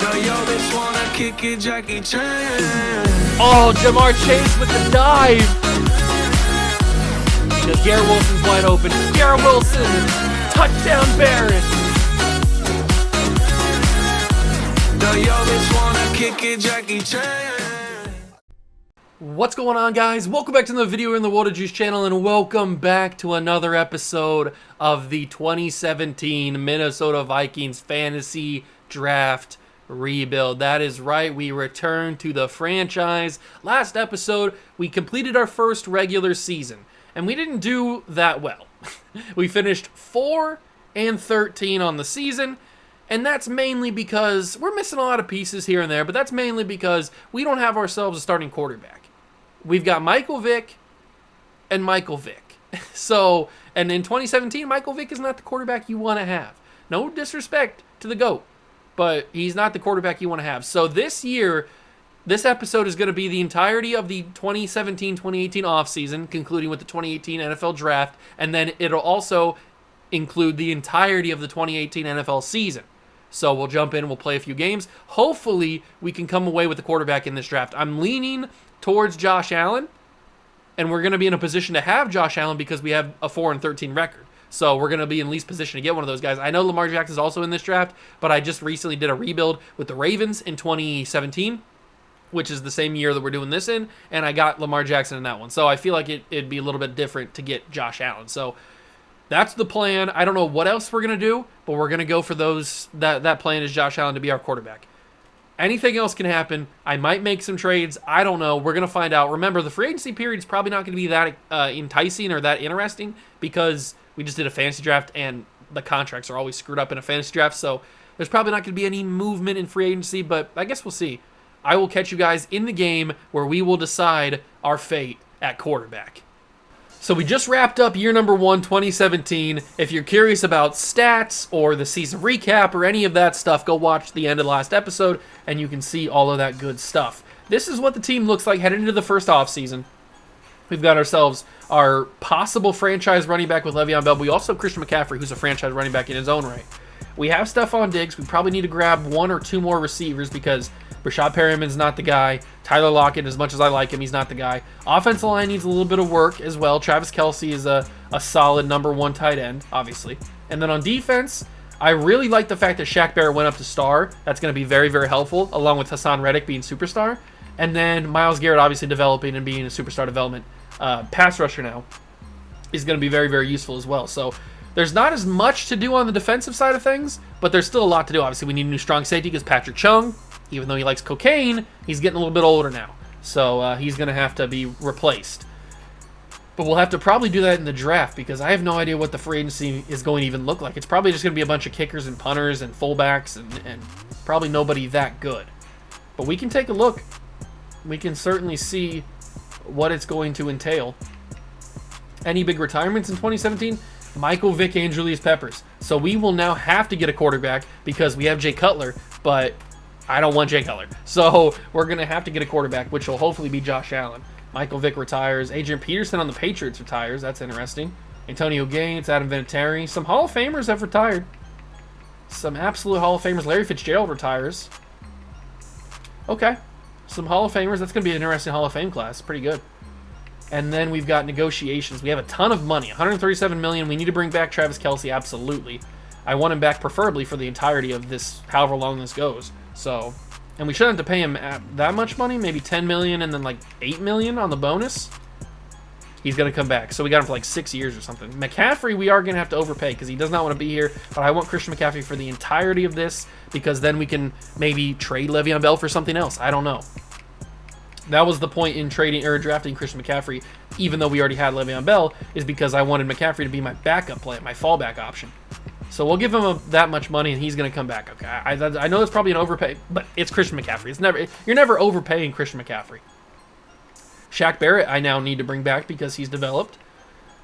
Oh, Jamar Chase with the dive. Because Garrett Wilson's wide open. Garrett Wilson, touchdown Barrett. What's going on, guys? Welcome back to the video in the Water Juice channel, and welcome back to another episode of the 2017 Minnesota Vikings Fantasy Draft Rebuild. That is right, we return to the franchise. Last episode, we completed our first regular season, and we didn't do that well. We finished 4-13 on the season, and that's mainly because we're missing a lot of pieces here and there, but that's mainly because we don't have ourselves a starting quarterback. We've got Michael Vick and Michael Vick. So, and in 2017, Michael Vick is not the quarterback you want to have. No disrespect to the GOAT, but he's not the quarterback you want to have. So this year, this episode is going to be the entirety of the 2017-2018 offseason, concluding with the 2018 NFL Draft, and then it'll also include the entirety of the 2018 NFL season. So we'll jump in, we'll play a few games. Hopefully, we can come away with the quarterback in this draft. I'm leaning towards Josh Allen, and we're going to be in a position to have Josh Allen because we have a 4-13 record. So we're going to be in least position to get one of those guys. I know Lamar Jackson is also in this draft, but I just recently did a rebuild with the Ravens in 2017, which is the same year that we're doing this in, and I got Lamar Jackson in that one. So I feel like it'd be a little bit different to get Josh Allen. So that's the plan. I don't know what else we're going to do, but we're going to go for those. That plan is Josh Allen to be our quarterback. Anything else can happen. I might make some trades. I don't know. We're going to find out. Remember, the free agency period is probably not going to be that enticing or that interesting because we just did a fantasy draft and the contracts are always screwed up in a fantasy draft. So there's probably not going to be any movement in free agency, but I guess we'll see. I will catch you guys in the game where we will decide our fate at quarterback. So we just wrapped up year number 1, 2017. If you're curious about stats or the season recap or any of that stuff, go watch the end of the last episode and you can see all of that good stuff. This is what the team looks like heading into the first offseason. We've got ourselves our possible franchise running back with Le'Veon Bell. We also have Christian McCaffrey, who's a franchise running back in his own right. We have Stephon Diggs. We probably need to grab 1 or 2 more receivers because Rashad Perriman's not the guy. Tyler Lockett, as much as I like him, he's not the guy. Offensive line needs a little bit of work as well. Travis Kelce is a solid number 1 tight end, obviously. And then on defense, I really like the fact that Shaq Barrett went up to star. That's going to be very, very helpful, along with Hassan Reddick being superstar. And then Myles Garrett obviously developing and being a superstar development pass rusher now is going to be very, very useful as well. So there's not as much to do on the defensive side of things, but there's still a lot to do. Obviously, we need a new strong safety because Patrick Chung, even though he likes cocaine, he's getting a little bit older now. So he's going to have to be replaced. But we'll have to probably do that in the draft because I have no idea what the free agency is going to even look like. It's probably just going to be a bunch of kickers and punters and fullbacks and probably nobody that good. But we can take a look. We can certainly see what it's going to entail. Any big retirements in 2017? Michael Vick and Julius Peppers. So we will now have to get a quarterback because we have Jay Cutler, but I don't want Jay Cutler. So we're going to have to get a quarterback, which will hopefully be Josh Allen. Michael Vick retires. Adrian Peterson on the Patriots retires. That's interesting. Antonio Gates, Adam Vinatieri. Some Hall of Famers have retired. Some absolute Hall of Famers. Larry Fitzgerald retires. Okay. Some Hall of Famers. That's going to be an interesting Hall of Fame class. Pretty good. And then we've got negotiations. We have a ton of money. $137 million. We need to bring back Travis Kelce. Absolutely. I want him back preferably for the entirety of this, however long this goes. So, and we shouldn't have to pay him that much money. Maybe $10 million and then like $8 million on the bonus. He's going to come back. So we got him for like 6 years or something. McCaffrey, we are going to have to overpay because he does not want to be here. But I want Christian McCaffrey for the entirety of this because then we can maybe trade Le'Veon Bell for something else. I don't know. That was the point in trading or drafting Christian McCaffrey, even though we already had Le'Veon Bell, is because I wanted McCaffrey to be my backup play, my fallback option. So we'll give him that much money, and he's going to come back. Okay, I know it's probably an overpay, but it's Christian McCaffrey. You're never overpaying Christian McCaffrey. Shaq Barrett, I now need to bring back because he's developed.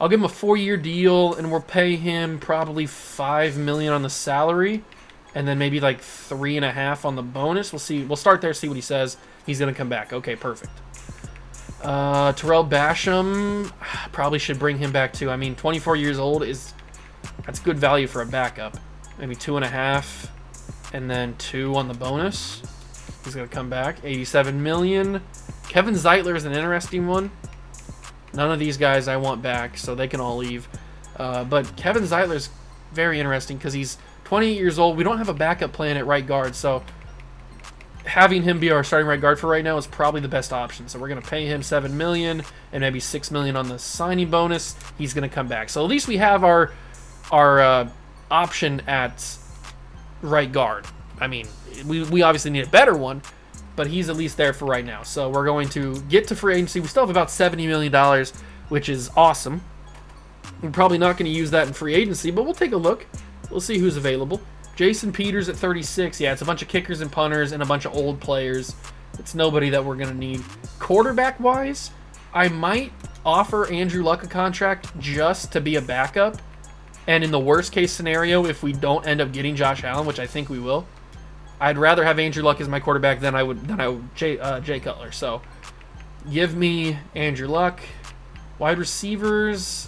I'll give him a 4-year deal, and we'll pay him probably $5 million on the salary, and then maybe like 3.5 on the bonus. We'll see. We'll start there, see what he says. He's going to come back. Okay, perfect. Terrell Basham, probably should bring him back too. I mean, 24 years old that's good value for a backup. Maybe 2.5. And then 2 on the bonus. He's going to come back. 87 million. Kevin Zeitler is an interesting one. None of these guys I want back, so they can all leave. But Kevin Zeitler's very interesting because he's 28 years old. We don't have a backup plan at right guard, so having him be our starting right guard for right now is probably the best option. So we're going to pay him $7 million and maybe $6 million on the signing bonus. He's going to come back. So at least we have our option at right guard. I mean, we obviously need a better one, but he's at least there for right now. So we're going to get to free agency. We still have about $70 million, which is awesome. We're probably not going to use that in free agency, but we'll take a look. We'll see who's available. Jason Peters at 36. Yeah, it's a bunch of kickers and punters and a bunch of old players. It's nobody that we're going to need. Quarterback-wise, I might offer Andrew Luck a contract just to be a backup. And in the worst-case scenario, if we don't end up getting Josh Allen, which I think we will, I'd rather have Andrew Luck as my quarterback than I would Jay Cutler. So give me Andrew Luck. Wide receivers,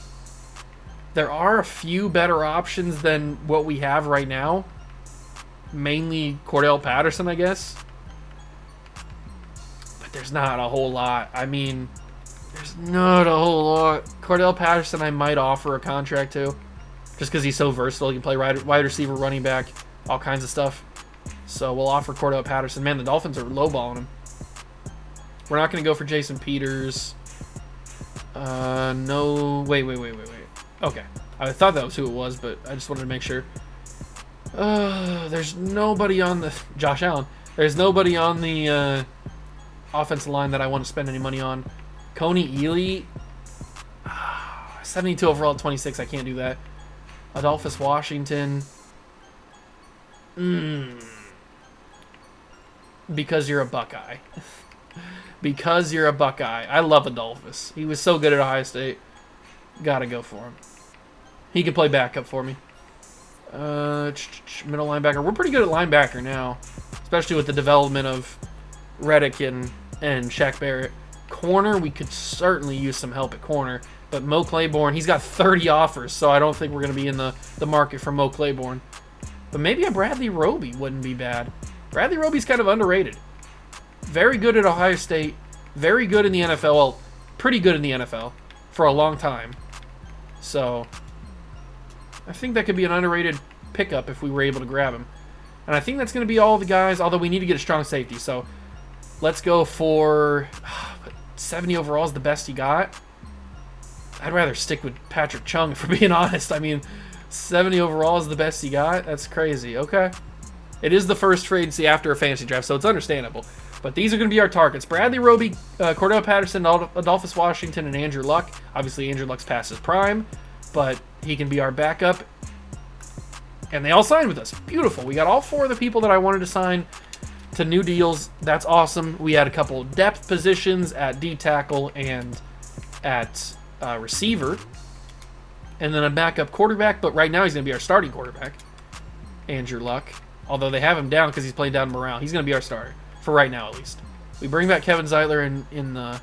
there are a few better options than what we have right now. Mainly Cordell Patterson, I guess. But there's not a whole lot. I mean, there's not a whole lot. Cordell Patterson I might offer a contract to, just because he's so versatile. He can play wide receiver, running back, all kinds of stuff. So we'll offer Cordell Patterson. Man, the Dolphins are lowballing him. We're not going to go for Jason Peters. No. Wait. Okay. I thought that was who it was, but I just wanted to make sure. There's nobody on the... Josh Allen. There's nobody on the offensive line that I want to spend any money on. Coney Ely. 72 overall at 26. I can't do that. Adolphus Washington. Because you're a Buckeye. Because you're a Buckeye. I love Adolphus. He was so good at Ohio State. Gotta go for him. He can play backup for me. Middle linebacker. We're pretty good at linebacker now, especially with the development of Reddick and Shaq Barrett. Corner, we could certainly use some help at corner, but Mo Claiborne, he's got 30 offers, so I don't think we're going to be in the market for Mo Claiborne. But maybe a Bradley Roby wouldn't be bad. Bradley Roby's kind of underrated. Very good at Ohio State. Very good in the NFL. Well, pretty good in the NFL for a long time. So I think that could be an underrated pickup if we were able to grab him. And I think that's going to be all the guys, although we need to get a strong safety. So let's go for 70 overall is the best he got. I'd rather stick with Patrick Chung, if we're being honest. I mean, 70 overall is the best he got? That's crazy. Okay. It is the first free agency after a fantasy draft, so it's understandable. But these are going to be our targets. Bradley Roby, Cordell Patterson, Adolphus Washington, and Andrew Luck. Obviously, Andrew Luck's past his prime, but he can be our backup. And they all signed with us. Beautiful. We got all 4 of the people that I wanted to sign to new deals. That's awesome. We had a couple depth positions at D-tackle and at receiver. And then a backup quarterback, but right now he's going to be our starting quarterback, Andrew Luck. Although they have him down because he's playing down morale. He's going to be our starter, for right now at least. We bring back Kevin Zeitler in the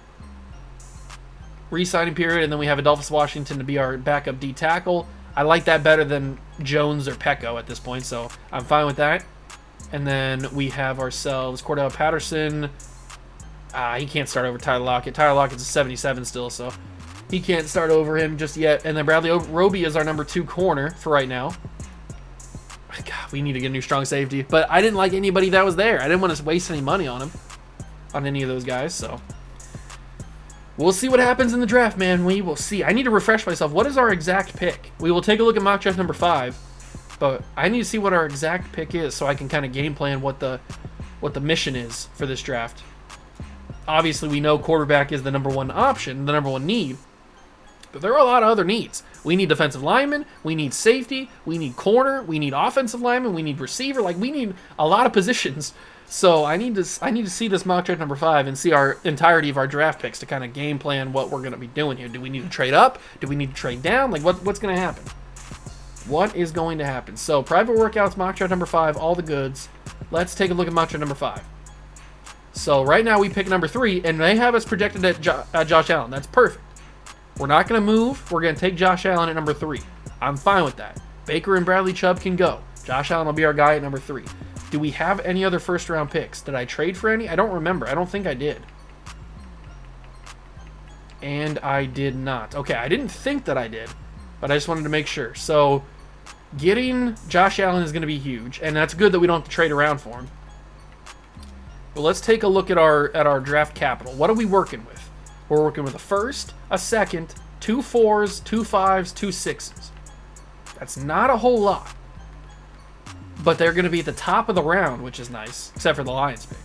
re-signing period, and then we have Adolphus Washington to be our backup D-tackle. I like that better than Jones or Pecco at this point, so I'm fine with that. And then we have ourselves Cordell Patterson. He can't start over Tyler Lockett. Tyler Lockett's a 77 still, so he can't start over him just yet. And then Bradley Roby is our number 2 corner for right now. God, we need to get a new strong safety. But I didn't like anybody that was there. I didn't want to waste any money on him, on any of those guys. So we'll see what happens in the draft, man. We will see. I need to refresh myself. What is our exact pick? We will take a look at mock draft number 5. But I need to see what our exact pick is so I can kind of game plan what the mission is for this draft. Obviously, we know quarterback is the number 1 option, the number 1 need. But there are a lot of other needs. We need defensive linemen. We need safety. We need corner. We need offensive linemen. We need receiver. Like, we need a lot of positions. So I need to see this mock draft number 5 and see our entirety of our draft picks to kind of game plan what we're going to be doing here. Do we need to trade up? Do we need to trade down? Like, what's going to happen? What is going to happen? So private workouts, mock draft number 5, all the goods. Let's take a look at mock draft number 5. So right now we pick number 3, and they have us projected at Josh Allen. That's perfect. We're not going to move. We're going to take Josh Allen at number 3. I'm fine with that. Baker and Bradley Chubb can go. Josh Allen will be our guy at number 3. Do we have any other first-round picks? Did I trade for any? I don't remember. I don't think I did. And I did not. Okay, I didn't think that I did, but I just wanted to make sure. So, getting Josh Allen is going to be huge, and that's good that we don't have to trade around for him. But let's take a look at our draft capital. What are we working with? We're working with a first, a second, 2 4s, 2 5s, 2 6s. That's not a whole lot. But they're going to be at the top of the round, which is nice, except for the Lions pick.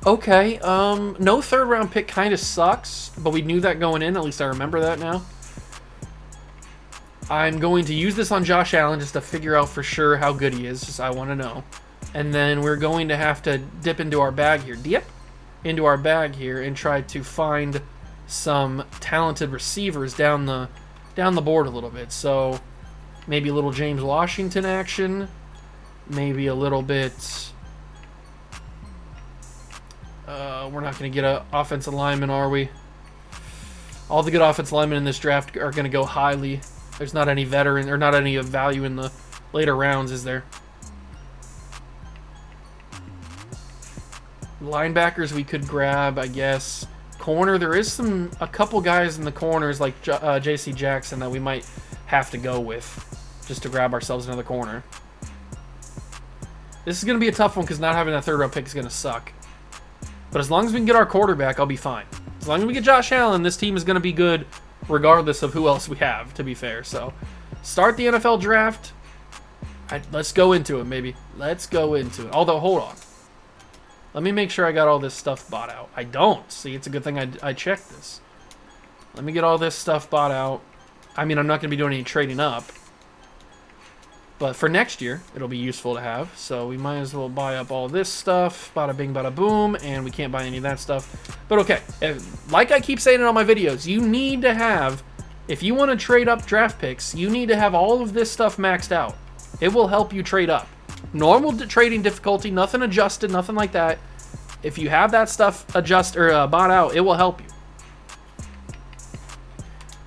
Okay, no third-round pick kind of sucks, but we knew that going in. At least I remember that now. I'm going to use this on Josh Allen just to figure out for sure how good he is. Just I want to know. And then we're going to have to dip into our bag here. Into our bag here and try to find some talented receivers down the board a little bit. So maybe a little James Washington action. Maybe a little bit... we're not going to get an offensive lineman, are we? All the good offensive linemen in this draft are going to go highly. There's not any veteran or not any value in the later rounds, is there? Linebackers we could grab, I guess. Corner, there is a couple guys in the corners like J.C. Jackson that we might have to go with just to grab ourselves another corner. This is going to be a tough one because not having that third-round pick is going to suck. But as long as we can get our quarterback, I'll be fine. As long as we get Josh Allen, this team is going to be good regardless of who else we have, to be fair. So, start the NFL draft. Let's go into it, maybe. Let's go into it. Although, hold on. Let me make sure I got all this stuff bought out. I don't. See, it's a good thing I checked this. Let me get all this stuff bought out. I mean, I'm not going to be doing any trading up. But for next year, it'll be useful to have. So we might as well buy up all this stuff. Bada bing, bada boom. And we can't buy any of that stuff. But okay, like I keep saying in all my videos, you need to have, if you want to trade up draft picks, you need to have all of this stuff maxed out. It will help you trade up. Normal trading difficulty, nothing adjusted, nothing like that. If you have that stuff bought out, it will help you.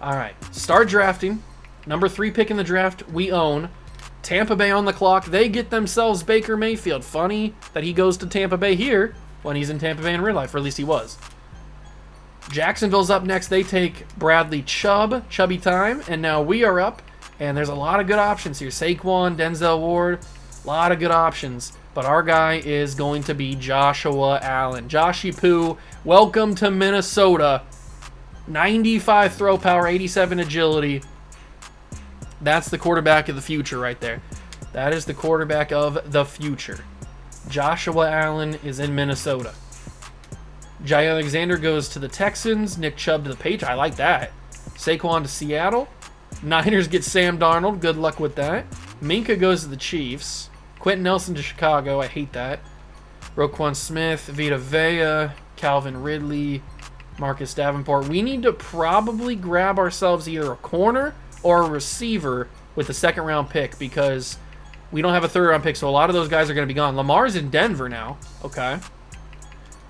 All right, start drafting. Number 3 pick in the draft, we own. Tampa Bay on the clock. They get themselves Baker Mayfield. Funny that he goes to Tampa Bay here when he's in Tampa Bay in real life, or at least he was. Jacksonville's up next. They take Bradley Chubb, Chubby time, and now we are up. And there's a lot of good options here. Saquon, Denzel Ward, a lot of good options. But our guy is going to be Joshua Allen. Joshy Poo, welcome to Minnesota. 95 throw power, 87 agility. That's the quarterback of the future right there. That is the quarterback of the future. Joshua Allen is in Minnesota. Jay Alexander goes to the Texans. Nick Chubb to the Patriots. I like that. Saquon to Seattle. Niners get Sam Darnold. Good luck with that. Minka goes to the Chiefs. Quentin Nelson to Chicago. I hate that. Roquan Smith, Vita Vea, Calvin Ridley, Marcus Davenport. We need to probably grab ourselves either a corner or a receiver with the second-round pick because we don't have a third-round pick, so a lot of those guys are going to be gone. Lamar's in Denver now. Okay.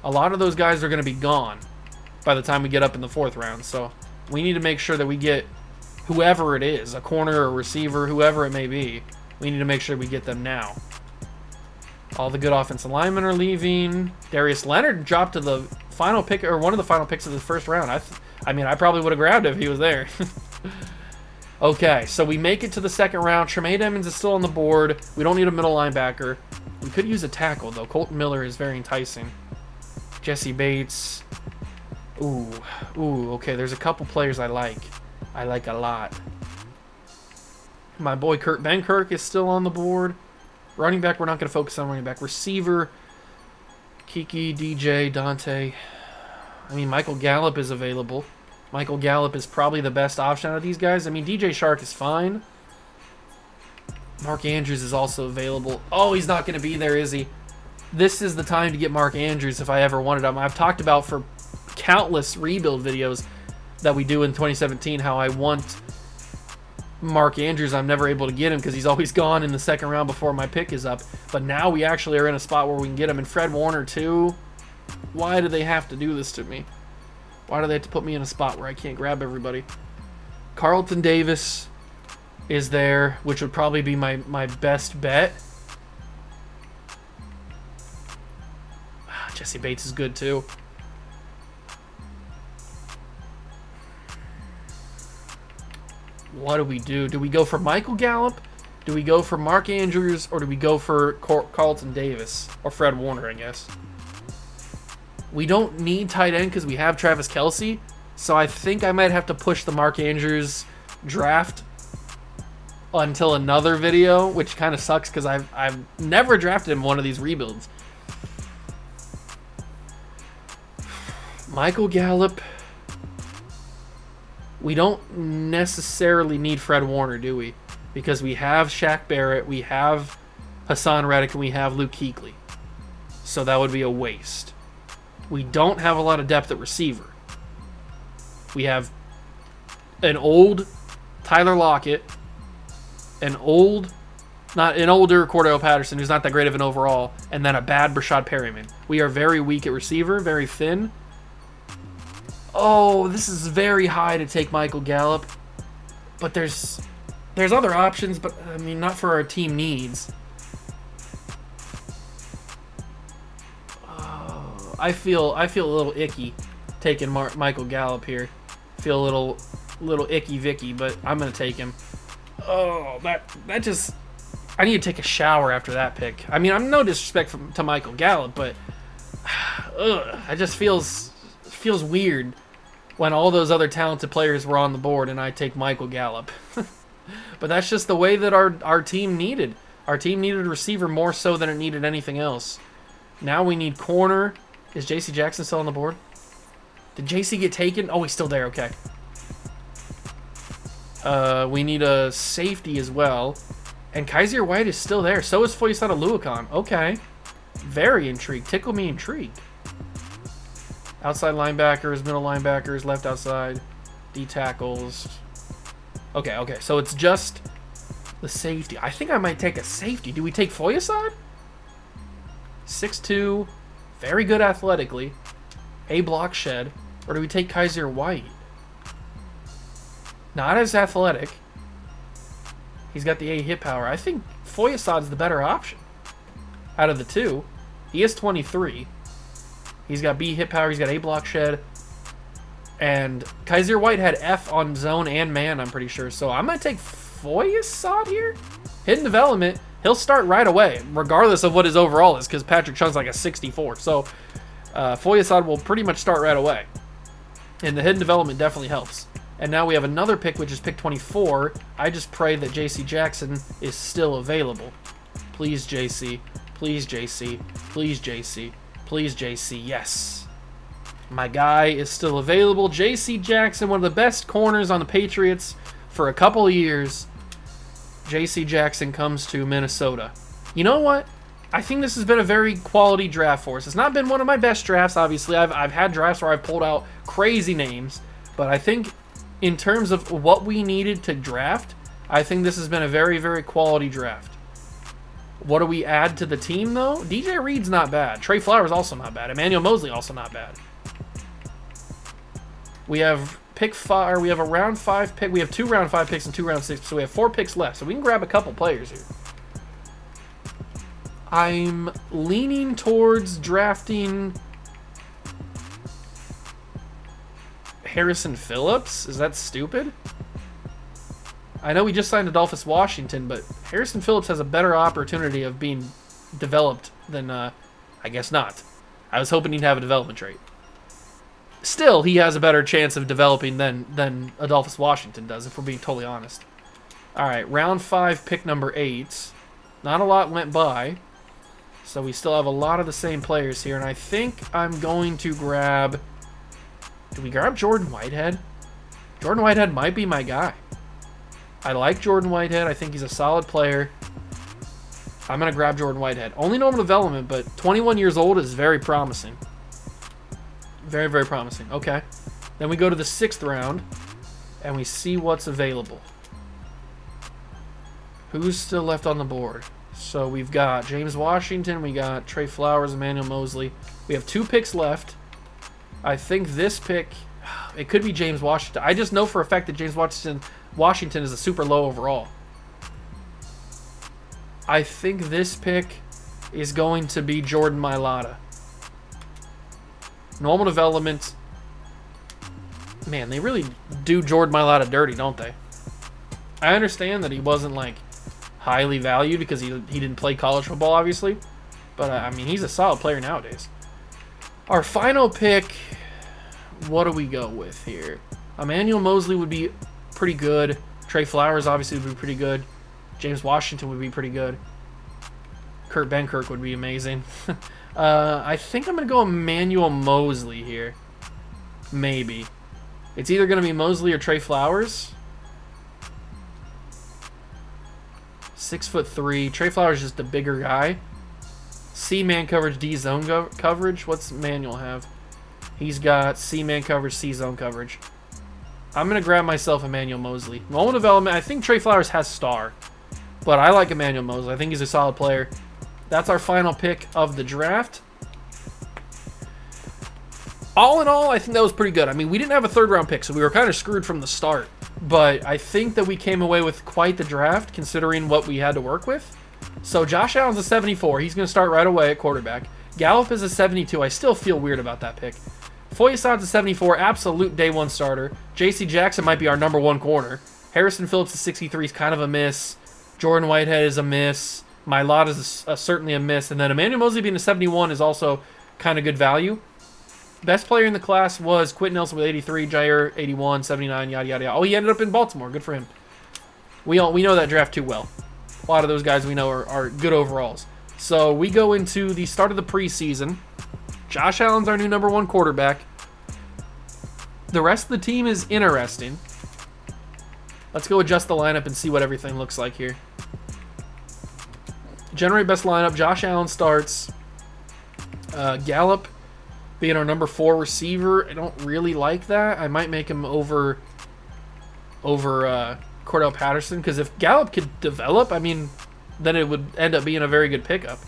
A lot of those guys are going to be gone by the time we get up in the 4th round, so we need to make sure that we get whoever it is, a corner or a receiver, whoever it may be. We need to make sure we get them now. All the good offensive linemen are leaving. Darius Leonard dropped to the final pick, or one of the final picks of the 1st round. I mean, I probably would have grabbed it if he was there. Okay, so we make it to the 2nd round. Tremaine Edmonds is still on the board. We don't need a middle linebacker. We could use a tackle, though. Colton Miller is very enticing. Jesse Bates. Ooh, okay, there's a couple players I like. I like a lot. My boy Kurt Benkirk is still on the board. Running back, we're not going to focus on running back. Receiver, Kiki, DJ, Dante. I mean, Michael Gallup is available. Michael Gallup is probably the best option out of these guys. I mean, DJ Shark is fine. Mark Andrews is also available. Oh, he's not going to be there, is he? This is the time to get Mark Andrews if I ever wanted him. I've talked about for countless rebuild videos that we do in 2017 how I want Mark Andrews. I'm never able to get him because he's always gone in the 2nd round before my pick is up. But now we actually are in a spot where we can get him. And Fred Warner, too. Why do they have to do this to me? Why do they have to put me in a spot where I can't grab everybody? Carlton Davis is there, which would probably be my best bet. Jesse Bates is good too. What do we do? Do we go for Michael Gallup? Do we go for Mark Andrews? Or do we go for Carlton Davis? Or Fred Warner, I guess. We don't need tight end because we have Travis Kelce. So I think I might have to push the Mark Andrews draft until another video, which kind of sucks because I've never drafted him in one of these rebuilds. Michael Gallup. We don't necessarily need Fred Warner, do we? Because we have Shaq Barrett, we have Hassan Reddick, and we have Luke Kuechly. So that would be a waste. We don't have a lot of depth at receiver. We have an old Tyler Lockett, an older Cordell Patterson, who's not that great of an overall, and then a bad Brashad Perryman. We are very weak at receiver, very thin. Oh, this is very high to take Michael Gallup. But there's other options, but I mean, not for our team needs. Oh, I feel a little icky taking Michael Gallup here. Feel a little icky Vicky, but I'm gonna take him. Oh, that just, I need to take a shower after that pick. I mean, I'm no disrespect to Michael Gallup, but it just feels weird when all those other talented players were on the board and I take Michael Gallup. But that's just the way that our team needed. Our team needed a receiver more so than it needed anything else. Now we need corner. Is J.C. Jackson still on the board? Did J.C. get taken? Oh, he's still there. Okay. We need a safety as well. And Kaiser White is still there. So is Foyesade Oluokun. Okay. Very intrigued. Tickle me intrigued. Outside linebackers, middle linebackers, left outside, D tackles. Okay. So it's just the safety. I think I might take a safety. Do we take Foyesade? 6'2", very good athletically. A block shed. Or do we take Kaiser White? Not as athletic. He's got the A hit power. I think Foyesade's the better option out of the two. He is 23. He's got B hit power. He's got A block shed. And Kaiser White had F on zone and man, I'm pretty sure. So I'm going to take Foyesade here. Hidden development. He'll start right away, regardless of what his overall is, because Patrick Chung's like a 64. So Foyesade will pretty much start right away. And the hidden development definitely helps. And now we have another pick, which is pick 24. I just pray that J.C. Jackson is still available. Please, J.C. Please, J.C. Please, J.C. Please, J.C. Yes. My guy is still available. J.C. Jackson, one of the best corners on the Patriots for a couple of years. J.C. Jackson comes to Minnesota. You know what? I think this has been a very quality draft for us. It's not been one of my best drafts, obviously. I've had drafts where I've pulled out crazy names. But I think in terms of what we needed to draft, I think this has been a very, very quality draft. What do we add to the team, though? DJ Reed's not bad. Trey Flowers also not bad. Emmanuel Mosley also not bad. We have pick 5, or we have a round 5 pick. We have 2 round 5 picks and 2 round 6. So we have 4 picks left. So we can grab a couple players here. I'm leaning towards drafting Harrison Phillips. Is that stupid? I know we just signed Adolphus Washington, but Harrison Phillips has a better opportunity of being developed than, I guess not. I was hoping he'd have a development trait. Still, he has a better chance of developing than Adolphus Washington does, if we're being totally honest. All right, round 5, pick number 8. Not a lot went by, so we still have a lot of the same players here, and I think I'm going to grab... Do we grab Jordan Whitehead? Jordan Whitehead might be my guy. I like Jordan Whitehead. I think he's a solid player. I'm going to grab Jordan Whitehead. Only normal development, but 21 years old is very promising. Very, very promising. Okay. Then we go to the 6th round, and we see what's available. Who's still left on the board? So we've got James Washington. We got Trey Flowers, Emmanuel Mosley. We have 2 picks left. I think this pick, it could be James Washington. I just know for a fact that James Washington is a super low overall. I think this pick is going to be Jordan Mailata. Normal development. Man, they really do Jordan Mailata dirty, don't they? I understand that he wasn't, like, highly valued because he didn't play college football, obviously. But, I mean, he's a solid player nowadays. Our final pick, what do we go with here? Emmanuel Mosley would be pretty good. Trey Flowers, obviously, would be pretty good. James Washington would be pretty good. Kurt Benkirk would be amazing. I think I'm going to go Emmanuel Mosley here. Maybe. It's either going to be Mosley or Trey Flowers. 6'3". Trey Flowers is just a bigger guy. C man coverage, D zone coverage. What's Emmanuel have? He's got C man coverage, C zone coverage. I'm going to grab myself Emmanuel Mosley. Normal development, I think Trey Flowers has star. But I like Emmanuel Mosley. I think he's a solid player. That's our final pick of the draft. All in all, I think that was pretty good. I mean, we didn't have a third-round pick, so we were kind of screwed from the start. But I think that we came away with quite the draft, considering what we had to work with. So Josh Allen's a 74. He's going to start right away at quarterback. Gallup is a 72. I still feel weird about that pick. Foyesad's a 74. Absolute day one starter. J.C. Jackson might be our number one corner. Harrison Phillips is 63. Is kind of a miss. Jordan Whitehead is a miss. Mailata is certainly a miss. And then Emmanuel Mosley being a 71 is also kind of good value. Best player in the class was Quentin Nelson with 83, Jair 81, 79, yada, yada, yada. Oh, he ended up in Baltimore. Good for him. We know that draft too well. A lot of those guys we know are good overalls. So we go into the start of the preseason. Josh Allen's our new number one quarterback. The rest of the team is interesting. Let's go adjust the lineup and see what everything looks like here. Generate best lineup. Josh Allen starts. Gallup being our number 4 receiver. I don't really like that. I might make him over Cordell Patterson, because if Gallup could develop, I mean, then it would end up being a very good pickup.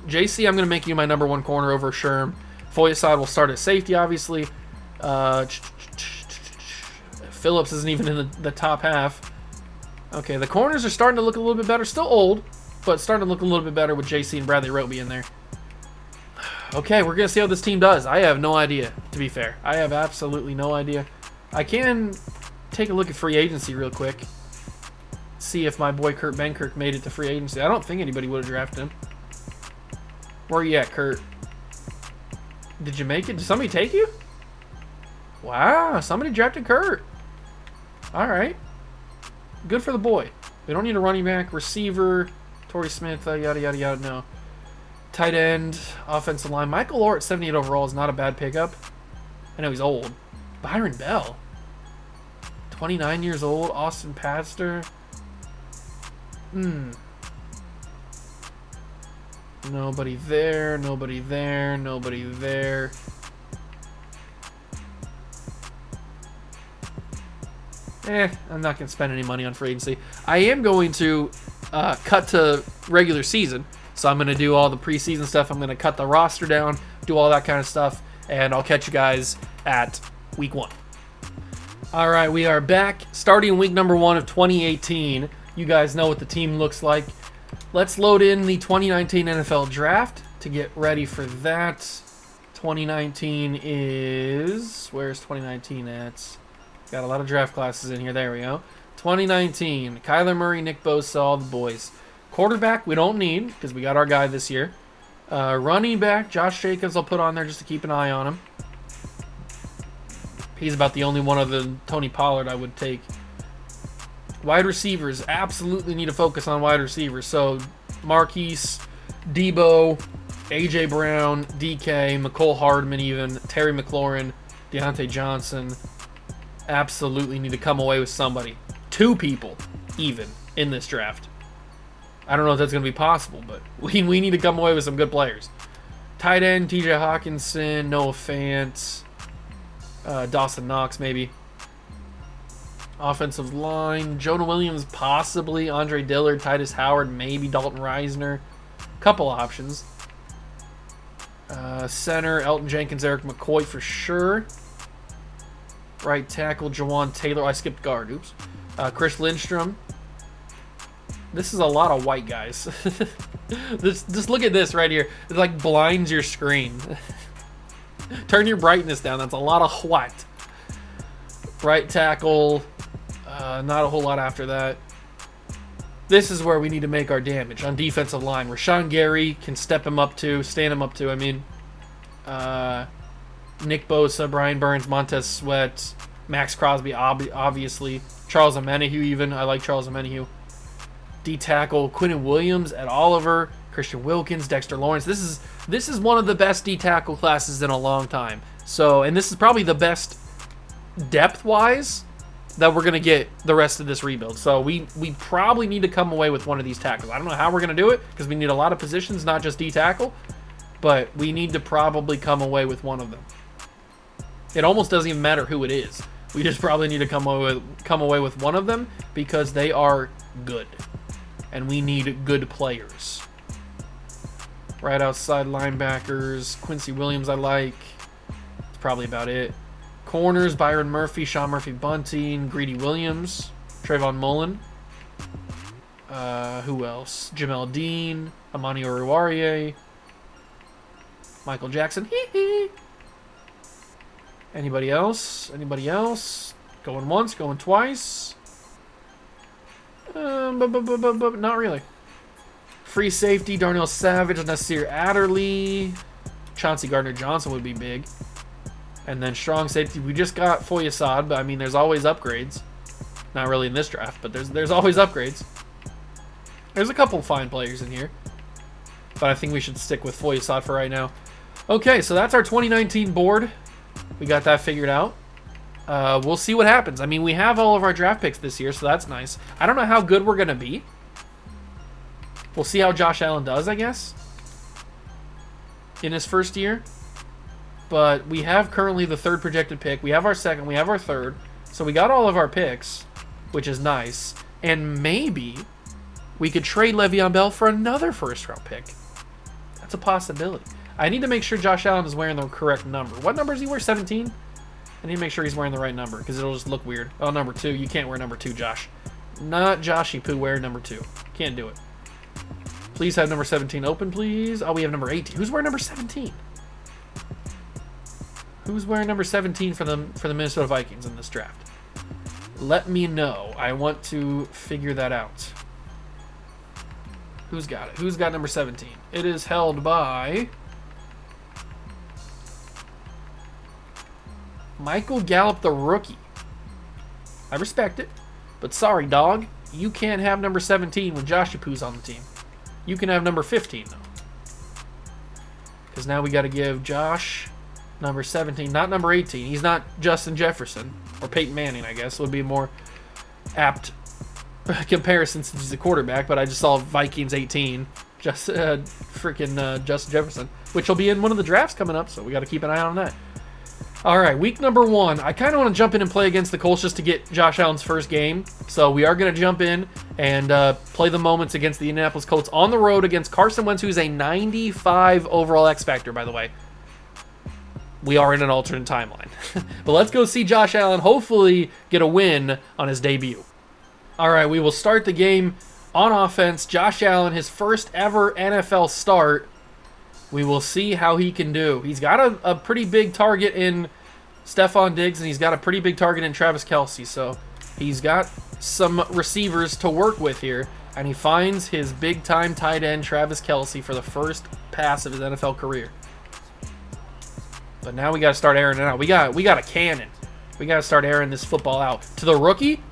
JC, I'm going to make you my number 1 corner over Sherm. Foyesade will start at safety, obviously. Phillips isn't even in the top half. Okay, the corners are starting to look a little bit better. Still old, but starting to look a little bit better with JC and Bradley Roby in there. Okay, we're going to see how this team does. I have no idea, to be fair. I have absolutely no idea. I can take a look at free agency real quick. See if my boy Kurt Benkirk made it to free agency. I don't think anybody would have drafted him. Where are you at, Kurt? Did you make it? Did somebody take you? Wow, somebody drafted Kurt. All right. Good for the boy. We don't need a running back, receiver, Torrey Smith, yada, yada, yada, no. Tight end, offensive line. Michael Orr at 78 overall is not a bad pickup. I know he's old. Byron Bell, 29 years old. Austin Pastor. Nobody there, nobody there, nobody there. I'm not going to spend any money on free agency. I am going to cut to regular season. So I'm going to do all the preseason stuff. I'm going to cut the roster down, do all that kind of stuff, and I'll catch you guys at week 1. All right, we are back starting week number 1 of 2018. You guys know what the team looks like. Let's load in the 2019 NFL Draft to get ready for that. 2019 is... Where's 2019 at? Got a lot of draft classes in here. There we go. 2019. Kyler Murray, Nick Bosa, all the boys. Quarterback, we don't need because we got our guy this year. Running back, Josh Jacobs, I'll put on there just to keep an eye on him. He's about the only one other than Tony Pollard I would take. Wide receivers, absolutely need to focus on wide receivers. So, Marquise, Debo, A.J. Brown, DK, McCole Hardman even, Terry McLaurin, Deontay Johnson. Absolutely need to come away with somebody. 2 people, even, in this draft. I don't know if that's going to be possible, but we need to come away with some good players. Tight end, TJ Hawkinson, Noah Fant, Dawson Knox maybe. Offensive line, Jonah Williams possibly, Andre Dillard, Titus Howard, maybe Dalton Reisner. Couple options. Center, Elton Jenkins, Eric McCoy for sure. Right tackle, Jawan Taylor. I skipped guard, oops. Chris Lindstrom. This is a lot of white guys. Just look at this right here. It like blinds your screen. Turn your brightness down. That's a lot of white. Right tackle. Not a whole lot after that. This is where we need to make our damage on defensive line. Rashawn Gary can stand him up to. I mean, Nick Bosa, Brian Burns, Montez Sweat, Max Crosby, obviously. Charles Omenihu even. I like Charles Omenihu. D-tackle, Quinnen Williams, Ed Oliver, Christian Wilkins, Dexter Lawrence. This is one of the best D-tackle classes in a long time. So, and this is probably the best depth-wise that we're going to get the rest of this rebuild. So we probably need to come away with one of these tackles. I don't know how we're going to do it because we need a lot of positions, not just D-tackle. But we need to probably come away with one of them. It almost doesn't even matter who it is. We just probably need to come away with one of them because they are good. And we need good players. Right outside linebackers, Quincy Williams I like. That's probably about it. Corners, Byron Murphy, Sean Murphy-Bunting, Greedy Williams, Trayvon Mullen. Who else? Jamel Dean, Amani Oruwariye, Michael Jackson. Anybody else? Anybody else? Going once, going twice. Not really. Free safety, Darnell Savage, Nasir Adderley. Chauncey Gardner-Johnson would be big. And then strong safety, we just got Foyesade, but I mean, there's always upgrades. Not really in this draft, but there's always upgrades. There's a couple fine players in here. But I think we should stick with Foyesade for right now. Okay, so that's our 2019 board. We got that figured out. We'll see what happens. I mean, we have all of our draft picks this year, so that's nice. I don't know how good we're going to be. We'll see how Josh Allen does, I guess, in his first year. But we have currently the third projected pick. We have our second. We have our third. So we got all of our picks, which is nice. And maybe we could trade Le'Veon Bell for another first-round pick. That's a possibility. I need to make sure Josh Allen is wearing the correct number. What number does he wear? 17? I need to make sure he's wearing the right number because it'll just look weird. Oh, number 2. You can't wear number 2, Josh. Not Joshy Poo wear number 2. Can't do it. Please have number 17 open, please. Oh, we have number 18. Who's wearing number 17? Who's wearing number 17 for the Minnesota Vikings in this draft? Let me know. I want to figure that out. Who's got it? Who's got number 17? It is held by Michael Gallup, the rookie. I respect it, but sorry, dog. You can't have number 17 when Josh Poo's on the team. You can have number 15, though. Because now we got to give Josh number 17, not number 18. He's not Justin Jefferson, or Peyton Manning, I guess, would be a more apt comparison since he's a quarterback, but I just saw Vikings 18, Justin Jefferson, which will be in one of the drafts coming up, so we got to keep an eye on that. All right, week number 1. I kind of want to jump in and play against the Colts just to get Josh Allen's first game. So we are going to jump in and play the moments against the Indianapolis Colts on the road against Carson Wentz, who's a 95 overall X Factor, by the way. We are in an alternate timeline. But let's go see Josh Allen hopefully get a win on his debut. All right, we will start the game on offense. Josh Allen, his first ever NFL start. We will see how he can do. He's got a pretty big target in Stephon Diggs, and he's got a pretty big target in Travis Kelce. So he's got some receivers to work with here, and he finds his big-time tight end, Travis Kelce, for the first pass of his NFL career. But now we got to start airing it out. We got a cannon. We got to start airing this football out. To the rookie,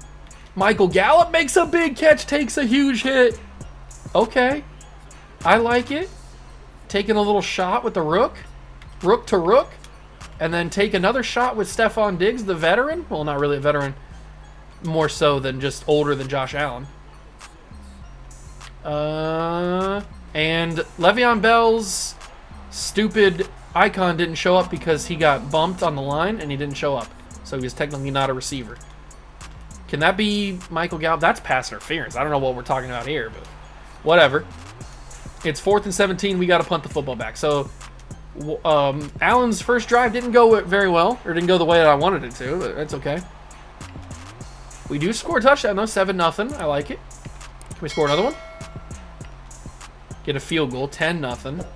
Michael Gallup makes a big catch, takes a huge hit. Okay, I like it. Taking a little shot with the rook to rook, and then take another shot with Stephon Diggs, the veteran. Well, not really a veteran, more so than just older than Josh Allen. And Le'Veon Bell's stupid icon didn't show up because he got bumped on the line, and he didn't show up. So he was technically not a receiver. Can that be Michael Gallup? That's pass interference. I don't know what we're talking about here, but whatever. It's 4th and 17. We got to punt the football back. So Allen's first drive didn't go very well, or didn't go the way that I wanted it to, but that's okay. We do score a touchdown, though, 7-0. I like it. Can we score another one? Get a field goal, 10-0.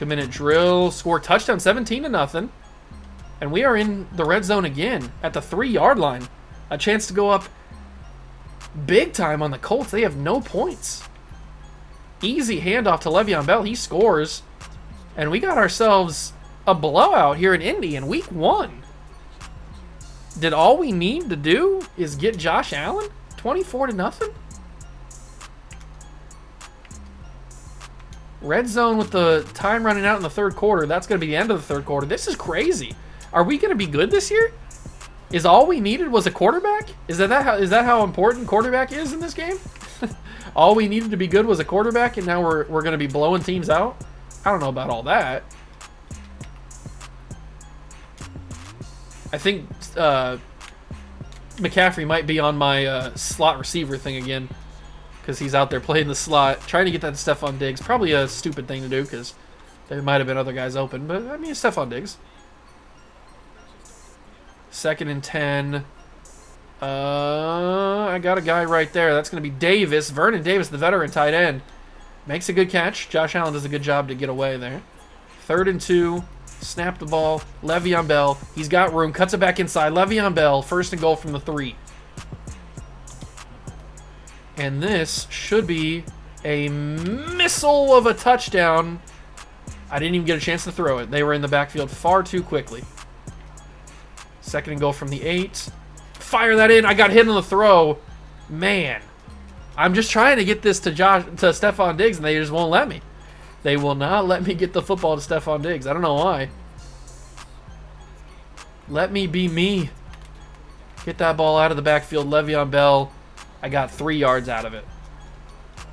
2-minute drill. Score touchdown, 17-0. And we are in the red zone again at the 3-yard line. A chance to go up big time on the Colts. They have no points. Easy handoff to Le'Veon Bell. He scores. And we got ourselves a blowout here in Indy in week 1. Did all we need to do is get Josh Allen? 24-0? Red zone with the time running out in the third quarter. That's going to be the end of the third quarter. This is crazy. Are we going to be good this year? Is all we needed was a quarterback? Is that how important quarterback is in this game? All we needed to be good was a quarterback, and now we're going to be blowing teams out? I don't know about all that. I think McCaffrey might be on my slot receiver thing again, because he's out there playing the slot, trying to get that to Stephon Diggs. Probably a stupid thing to do, because there might have been other guys open, but I mean, it's Stephon Diggs. 2nd and 10. I got a guy right there. That's going to be Davis. Vernon Davis, the veteran tight end. Makes a good catch. Josh Allen does a good job to get away there. 3rd and 2. Snap the ball. Le'Veon Bell. He's got room. Cuts it back inside. Le'Veon Bell. 1st and goal from the 3. And this should be a missile of a touchdown. I didn't even get a chance to throw it. They were in the backfield far too quickly. 2nd and goal from the 8. Fire that in. I got hit on the throw. Man. I'm just trying to get this to Stephon Diggs, and they just won't let me. They will not let me get the football to Stephon Diggs. I don't know why. Let me be me. Get that ball out of the backfield. Le'Veon Bell. I got 3 yards out of it.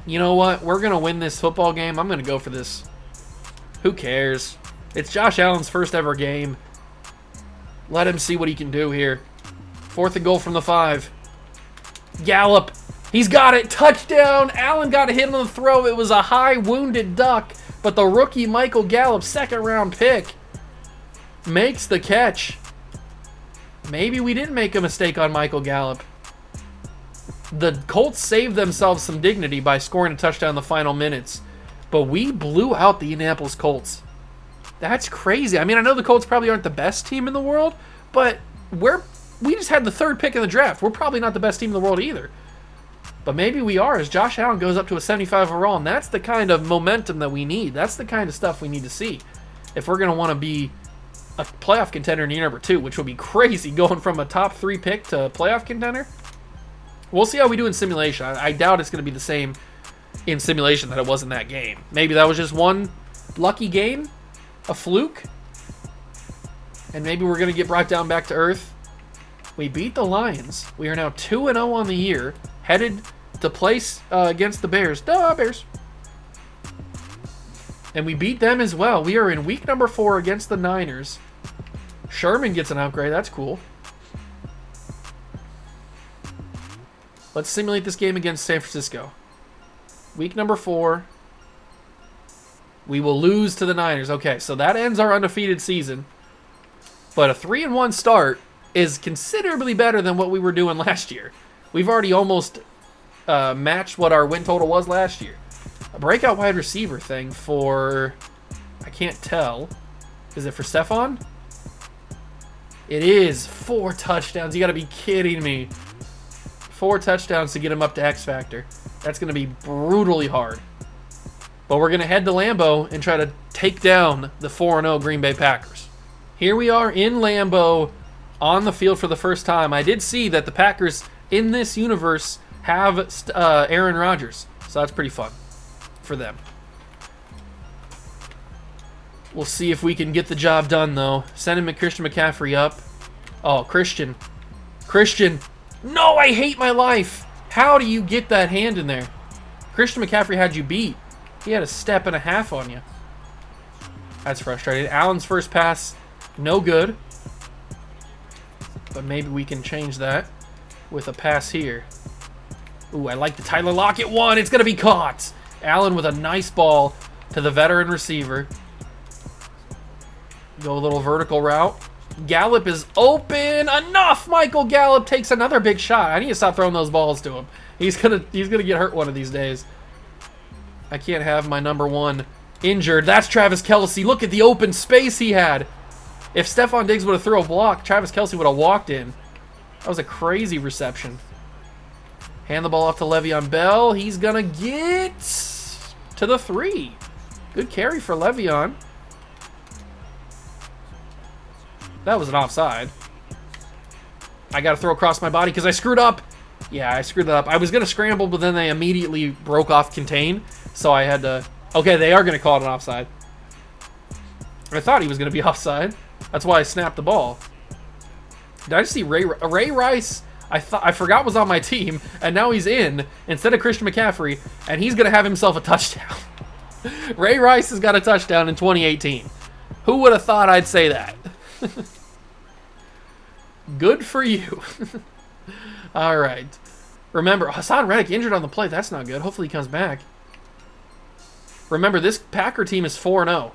You know what? We're going to win this football game. I'm going to go for this. Who cares? It's Josh Allen's first ever game. Let him see what he can do here. 4th and goal from the 5. Gallup. He's got it. Touchdown. Allen got a hit on the throw. It was a high wounded duck, but the rookie Michael Gallup, 2nd round pick, makes the catch. Maybe we didn't make a mistake on Michael Gallup. The Colts saved themselves some dignity by scoring a touchdown in the final minutes, but we blew out the Indianapolis Colts. That's crazy. I mean, I know the Colts probably aren't the best team in the world, but we just had the 3rd pick in the draft. We're probably not the best team in the world either. But maybe we are, as Josh Allen goes up to a 75 overall, and that's the kind of momentum that we need. That's the kind of stuff we need to see if we're going to want to be a playoff contender in year number 2, which would be crazy, going from a top 3 pick to a playoff contender. We'll see how we do in simulation. I doubt it's going to be the same in simulation that it was in that game. Maybe that was just one lucky game, a fluke, and maybe we're going to get brought down back to earth. We beat the Lions. We are now 2-0 on the year, headed to place against the Bears. Duh, Bears. And we beat them as well. We are in week number 4 against the Niners. Sherman gets an upgrade. That's cool. Let's simulate this game against San Francisco. Week number 4. We will lose to the Niners. Okay, so that ends our undefeated season. But a 3-1 start is considerably better than what we were doing last year. We've already almost matched what our win total was last year. A breakout wide receiver thing for... I can't tell. Is it for Stephon? It is. 4 touchdowns. You got to be kidding me. 4 touchdowns to get him up to X Factor. That's going to be brutally hard. But we're going to head to Lambeau and try to take down the 4-0 Green Bay Packers. Here we are in Lambeau on the field for the first time. I did see that the Packers in this universe have Aaron Rodgers. So that's pretty fun for them. We'll see if we can get the job done, though. Sending Christian McCaffrey up. Oh, Christian. No, I hate my life. How do you get that hand in there? Christian McCaffrey had you beat. He had a step and a half on you. That's frustrating. Allen's first pass, no good. But maybe we can change that with a pass here. Ooh, I like the Tyler Lockett one. It's going to be caught. Allen with a nice ball to the veteran receiver. Go a little vertical route. Gallup is open. Enough! Michael Gallup takes another big shot. I need to stop throwing those balls to him. He's gonna get hurt one of these days. I can't have my number 1 Injured. That's Travis Kelce. Look at the open space he had. If Stephon Diggs would have thrown a block, Travis Kelce would have walked in. That was a crazy reception. Hand the ball off to Le'Veon Bell. He's going to get to the 3. Good carry for Le'Veon. That was an offside. I got to throw across my body because I screwed up. Yeah, I screwed that up. I was going to scramble, but then they immediately broke off contain. So I had to... Okay, they are going to call it an offside. I thought he was going to be offside. That's why I snapped the ball. Did I just see Ray Rice? I forgot was on my team, and now he's in instead of Christian McCaffrey, and he's going to have himself a touchdown. Ray Rice has got a touchdown in 2018. Who would have thought I'd say that? Good for you. All right. Remember, Hassan Reddick injured on the play. That's not good. Hopefully he comes back. Remember, this Packer team is 4-0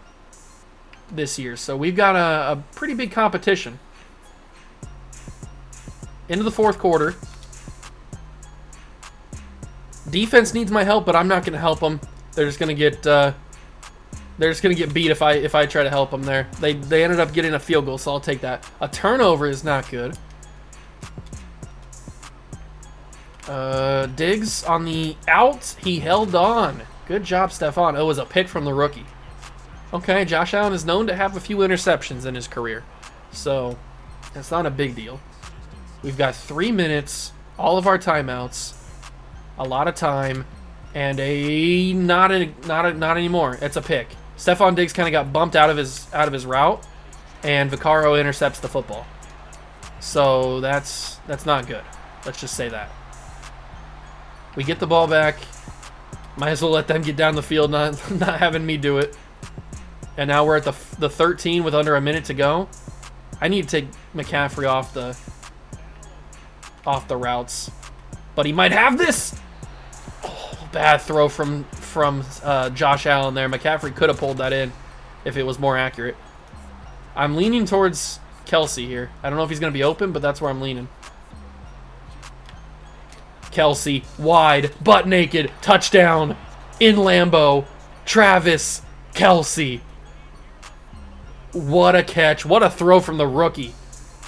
this year, so we've got a pretty big competition. Into the fourth quarter. Defense needs my help, but I'm not going to help them. They're just going to get beat if I try to help them there. They ended up getting a field goal, so I'll take that. A turnover is not good. Diggs on the out. He held on. Good job, Stephon. It was a pick from the rookie. Okay, Josh Allen is known to have a few interceptions in his career, so that's not a big deal. We've got 3 minutes, all of our timeouts, a lot of time, and not anymore. It's a pick. Stephon Diggs kind of got bumped out of his route, and Vaccaro intercepts the football. So that's not good. Let's just say that. We get the ball back. Might as well let them get down the field, not having me do it. And now we're at the 13 with under a minute to go. I need to take McCaffrey off the routes, but he might have this. Oh, bad throw from Josh Allen there. McCaffrey could have pulled that in if it was more accurate. I'm leaning towards Kelce here. I don't know if he's going to be open, but that's where I'm leaning. Kelce, wide, butt naked, touchdown in Lambeau. Travis Kelce. What a catch. What a throw from the rookie.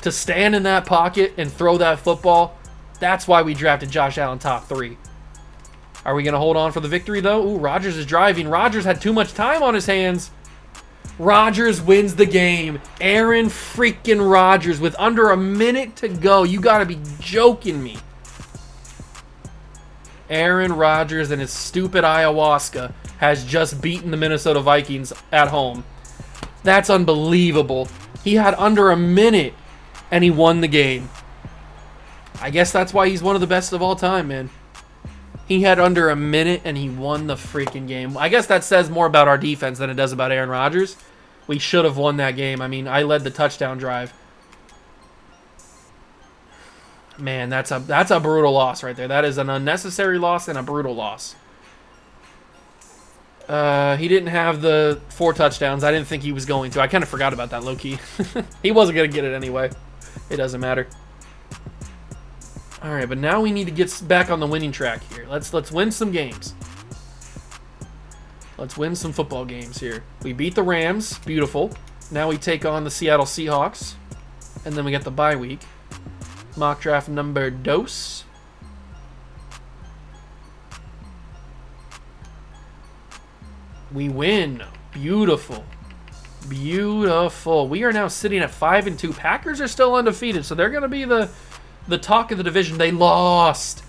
To stand in that pocket and throw that football, that's why we drafted Josh Allen top 3. Are we going to hold on for the victory, though? Ooh, Rodgers is driving. Rodgers had too much time on his hands. Rodgers wins the game. Aaron freaking Rodgers with under a minute to go. You got to be joking me. Aaron Rodgers and his stupid ayahuasca has just beaten the Minnesota Vikings at home. That's unbelievable. He had under a minute, and he won the game. I guess that's why he's one of the best of all time, man. He had under a minute, and he won the freaking game. I guess that says more about our defense than it does about Aaron Rodgers. We should have won that game. I mean, I led the touchdown drive. Man, that's a brutal loss right there. That is an unnecessary loss and a brutal loss. He didn't have the 4 touchdowns. I didn't think he was going to. I kind of forgot about that, low-key. He wasn't going to get it anyway. It doesn't matter. All right, but now we need to get back on the winning track here. Let's win some games. Let's win some football games here. We beat the Rams. Beautiful. Now we take on the Seattle Seahawks. And then we get the bye week. Mock draft number 2. We win. Beautiful. Beautiful. We are now sitting at 5-2. Packers are still undefeated, so they're going to be the talk of the division. They lost.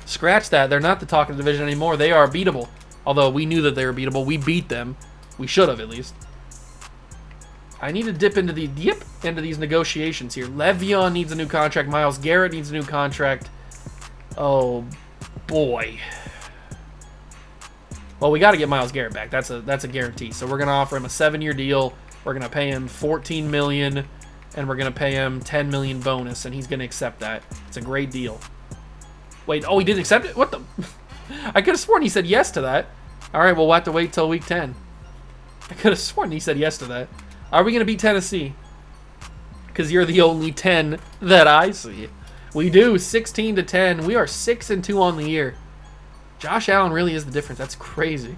Scratch that. They're not the talk of the division anymore. They are beatable. Although we knew that they were beatable. We beat them. We should have, at least. I need to dip into these negotiations here. Le'Veon needs a new contract. Myles Garrett needs a new contract. Oh, boy. Well, we got to get Myles Garrett back. That's a guarantee. So we're going to offer him a 7-year deal. We're going to pay him $14 million, and we're going to pay him $10 million bonus, and he's going to accept that. It's a great deal. Wait, oh, he didn't accept it? What the? I could have sworn he said yes to that. All right, well, we'll have to wait till week 10. I could have sworn he said yes to that. Are we going to beat Tennessee? Because you're the only 10 that I see. We do, 16-10. We are 6-2 on the year. Josh Allen really is the difference. That's crazy.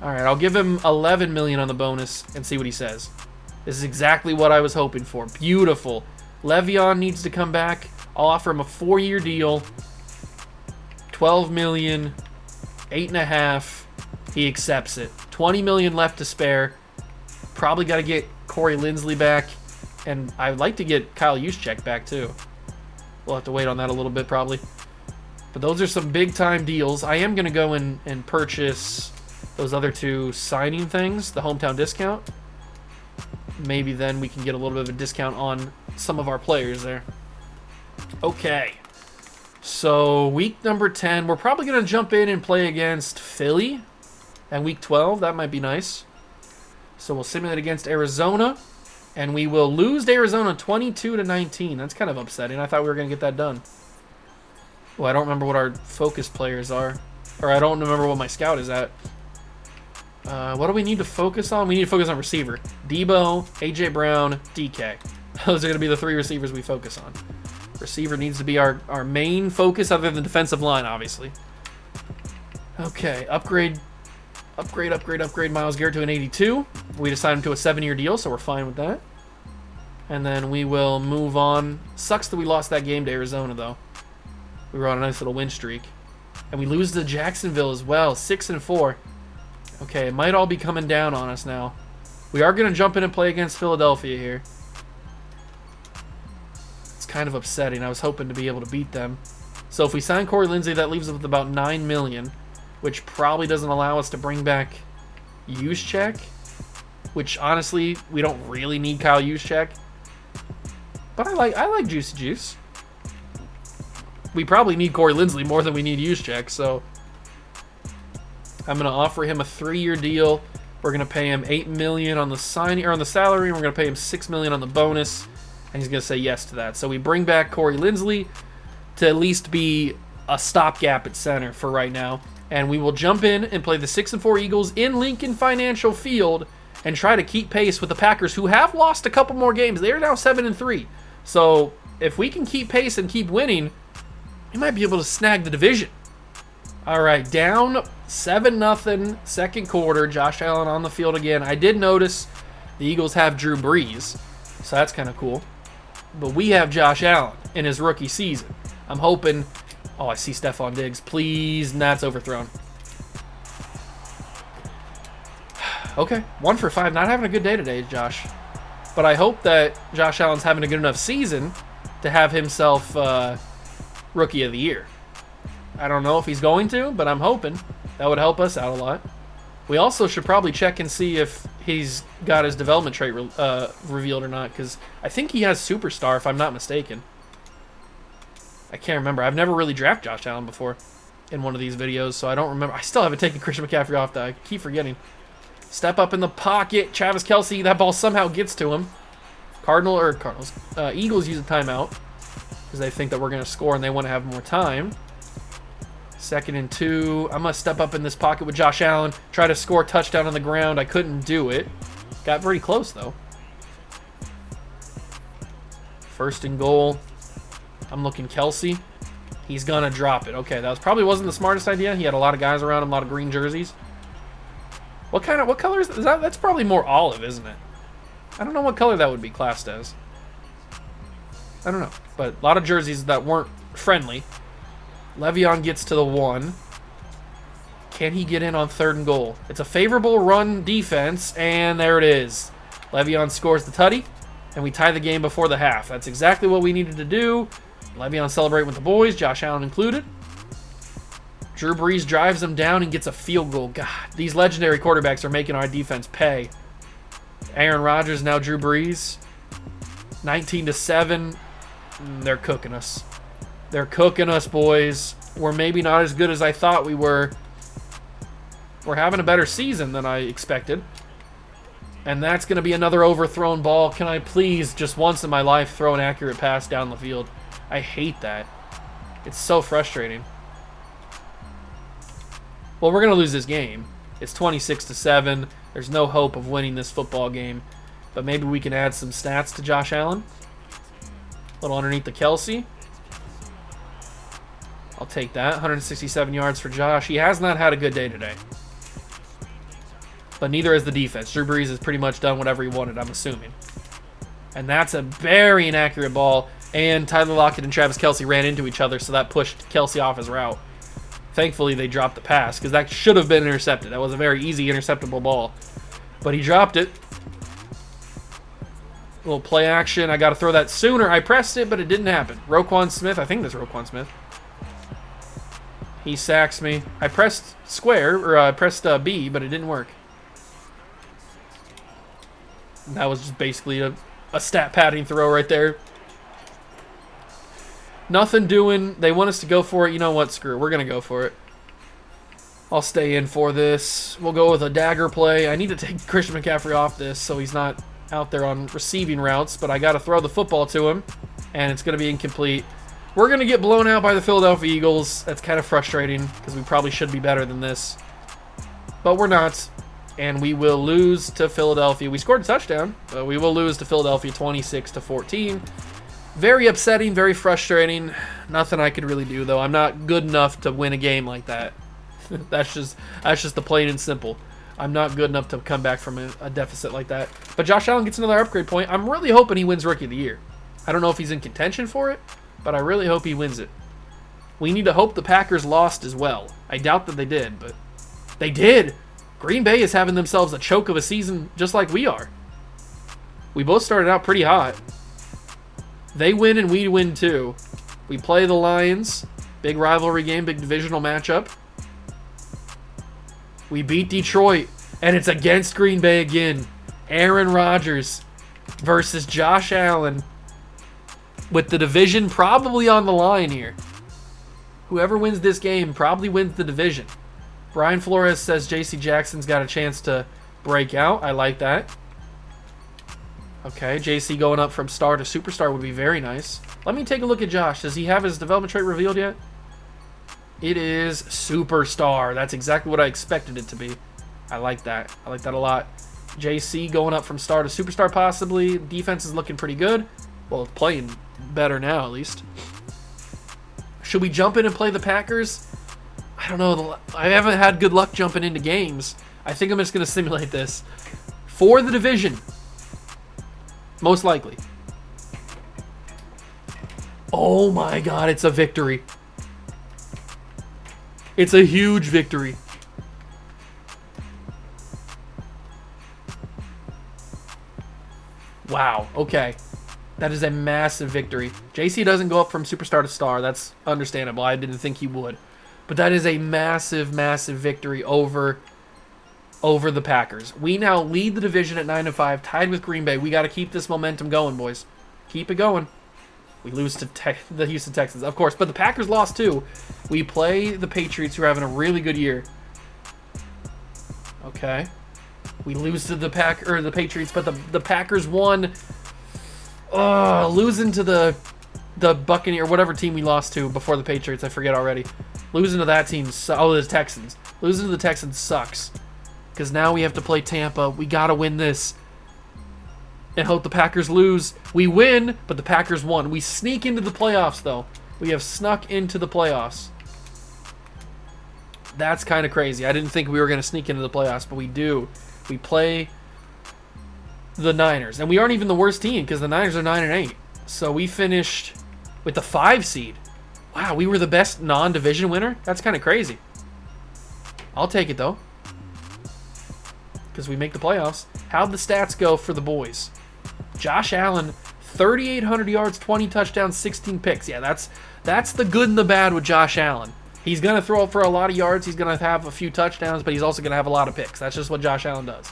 All right, I'll give him 11 million on the bonus and see what he says. This is exactly what I was hoping for. Beautiful. Le'Veon needs to come back. I'll offer him a 4-year deal. 12 million, 8.5. He accepts it. 20 million left to spare. Probably got to get Corey Linsley back. And I'd like to get Kyle Juszczyk back too. We'll have to wait on that a little bit probably. But those are some big time deals. I am going to go in and purchase those other 2 signing things, the hometown discount. Maybe then we can get a little bit of a discount on some of our players there. Okay. So week number 10, we're probably going to jump in and play against Philly. And week 12, that might be nice. So we'll simulate against Arizona. And we will lose to Arizona 22-19. That's kind of upsetting. I thought we were going to get that done. Well, I don't remember what our focus players are. Or I don't remember what my scout is at. What do we need to focus on? We need to focus on receiver. Debo, A.J. Brown, DK. Those are going to be the 3 receivers we focus on. Receiver needs to be our main focus other than defensive line, obviously. Okay, upgrade Myles Garrett to an 82. We decided him to a 7-year deal, so we're fine with that. And then we will move on. Sucks that we lost that game to Arizona, though. We were on a nice little win streak. And we lose to Jacksonville as well, 6-4. Okay, it might all be coming down on us now. We are going to jump in and play against Philadelphia here. It's kind of upsetting. I was hoping to be able to beat them. So if we sign Corey Linsley, that leaves us with about 9 million, which probably doesn't allow us to bring back Juszczyk, which honestly, we don't really need Kyle Juszczyk. But I like Juicy Juice. We probably need Corey Linsley more than we need Juszczyk, so I'm going to offer him a 3-year deal. We're going to pay him 8 million on the signing or on the salary, and we're going to pay him 6 million on the bonus, and he's going to say yes to that. So we bring back Corey Linsley to at least be a stopgap at center for right now, and we will jump in and play the 6-4 Eagles in Lincoln Financial Field and try to keep pace with the Packers, who have lost a couple more games. They are now 7-3. So if we can keep pace and keep winning, we might be able to snag the division. All right, down 7-0, second quarter. Josh Allen on the field again. I did notice the Eagles have Drew Brees, so that's kind of cool. But we have Josh Allen in his rookie season. I'm hoping... Oh, I see Stephon Diggs. Please, and that's overthrown. Okay, 1 for 5. Not having a good day today, Josh. But I hope that Josh Allen's having a good enough season to have himself Rookie of the Year. I don't know if he's going to, but I'm hoping. That would help us out a lot. We also should probably check and see if he's got his development trait revealed or not, because I think he has Superstar, if I'm not mistaken. I can't remember. I've never really drafted Josh Allen before in one of these videos, so I don't remember. I still haven't taken Christian McCaffrey off that. I keep forgetting. Step up in the pocket. Travis Kelce, that ball somehow gets to him. Eagles use a timeout because they think that we're going to score and they want to have more time. 2nd and 2. I'm going to step up in this pocket with Josh Allen. Try to score a touchdown on the ground. I couldn't do it. Got very close, though. 1st and goal. I'm looking Kelce. He's going to drop it. Okay, that probably wasn't the smartest idea. He had a lot of guys around him, a lot of green jerseys. What color is that? That's probably more olive, isn't it? I don't know what color that would be classed as. I don't know. But a lot of jerseys that weren't friendly. Le'Veon gets to the 1. Can he get in on 3rd and goal? It's a favorable run defense, and there it is. Le'Veon scores the tutty, and we tie the game before the half. That's exactly what we needed to do. Le'Veon celebrating with the boys, Josh Allen included. Drew Brees drives him down and gets a field goal. God, these legendary quarterbacks are making our defense pay. Aaron Rodgers, now Drew Brees. 19-7. They're cooking us. They're cooking us, boys. We're maybe not as good as I thought we were. We're having a better season than I expected. And that's going to be another overthrown ball. Can I please, just once in my life, throw an accurate pass down the field? I hate that. It's so frustrating. Well, we're going to lose this game. It's 26-7. There's no hope of winning this football game. But maybe we can add some stats to Josh Allen. A little underneath the Kelce. I'll take that. 167 yards for Josh. He has not had a good day today. but neither has the defense. Drew Brees has pretty much done whatever he wanted, I'm assuming. And that's a very inaccurate ball. And Tyler Lockett and Travis Kelce ran into each other, so that pushed Kelce off his route. Thankfully, they dropped the pass, because that should have been intercepted. That was a very easy interceptable ball. But he dropped it. A little play action. I got to throw that sooner. I pressed it, but it didn't happen. Roquan Smith. I think that's Roquan Smith. He sacks me. I pressed square, or I pressed B, but it didn't work. That was just basically a stat padding throw right there. Nothing doing. They want us to go for it. You know what? Screw it. We're going to go for it. I'll stay in for this. We'll go with a dagger play. I need to take Christian McCaffrey off this so he's not out there on receiving routes, but I got to throw the football to him, and it's going to be incomplete. We're going to get blown out by the Philadelphia Eagles. That's kind of frustrating because we probably should be better than this, but we're not, and we will lose to Philadelphia. We scored a touchdown, but we will lose to Philadelphia 26-14. Very upsetting, very frustrating. Nothing I could really do, though. I'm not good enough to win a game like that. That's just the plain and simple. I'm not good enough to come back from a deficit like that. But Josh Allen gets another upgrade point. I'm really hoping he wins Rookie of the Year. I don't know if he's in contention for it, but I really hope he wins it. We need to hope the Packers lost as well. I doubt that they did, but they did. Green Bay is having themselves a choke of a season just like we are. We both started out pretty hot. They win and we win too. We play the Lions. Big rivalry game, big divisional matchup. We beat Detroit, and it's against Green Bay again. Aaron Rodgers versus Josh Allen with the division probably on the line here. Whoever wins this game probably wins the division. Brian Flores says J.C. Jackson's got a chance to break out. I like that. Okay, JC going up from star to superstar would be very nice. Let me take a look at Josh. Does he have his development trait revealed yet? It is superstar. That's exactly what I expected it to be. I like that. I like that a lot. JC going up from star to superstar possibly. Defense is looking pretty good. Well, it's playing better now at least. Should we jump in and play the Packers? I don't know. I haven't had good luck jumping into games. I think I'm just going to simulate this. For the division. Most likely. Oh my god, it's a victory. It's a huge victory. Wow, okay. That is a massive victory. JC doesn't go up from superstar to star. That's understandable. I didn't think he would. But that is a massive, massive victory over the Packers. We now lead the division at 9-5, tied with Green Bay. We got to keep this momentum going, boys. Keep it going. We lose to the Houston Texans, of course, but the Packers lost too. We play the Patriots, who are having a really good year. Okay. We lose to the Patriots, but the Packers won. Losing to the Buccaneers, whatever team we lost to before the Patriots, I forget already. Losing to that team, the Texans. Losing to the Texans sucks. Because now we have to play Tampa. We got to win this. And hope the Packers lose. We win, but the Packers won. We sneak into the playoffs, though. We have snuck into the playoffs. That's kind of crazy. I didn't think we were going to sneak into the playoffs, but we do. We play the Niners. And we aren't even the worst team, because the Niners are 9-8. So we finished with the 5 seed. Wow, we were the best non-division winner? That's kind of crazy. I'll take it, though. Because we make the playoffs. How'd the stats go for the boys? Josh Allen, 3,800 yards, 20 touchdowns, 16 picks. Yeah, that's the good and the bad with Josh Allen. He's going to throw for a lot of yards. He's going to have a few touchdowns, but he's also going to have a lot of picks. That's just what Josh Allen does.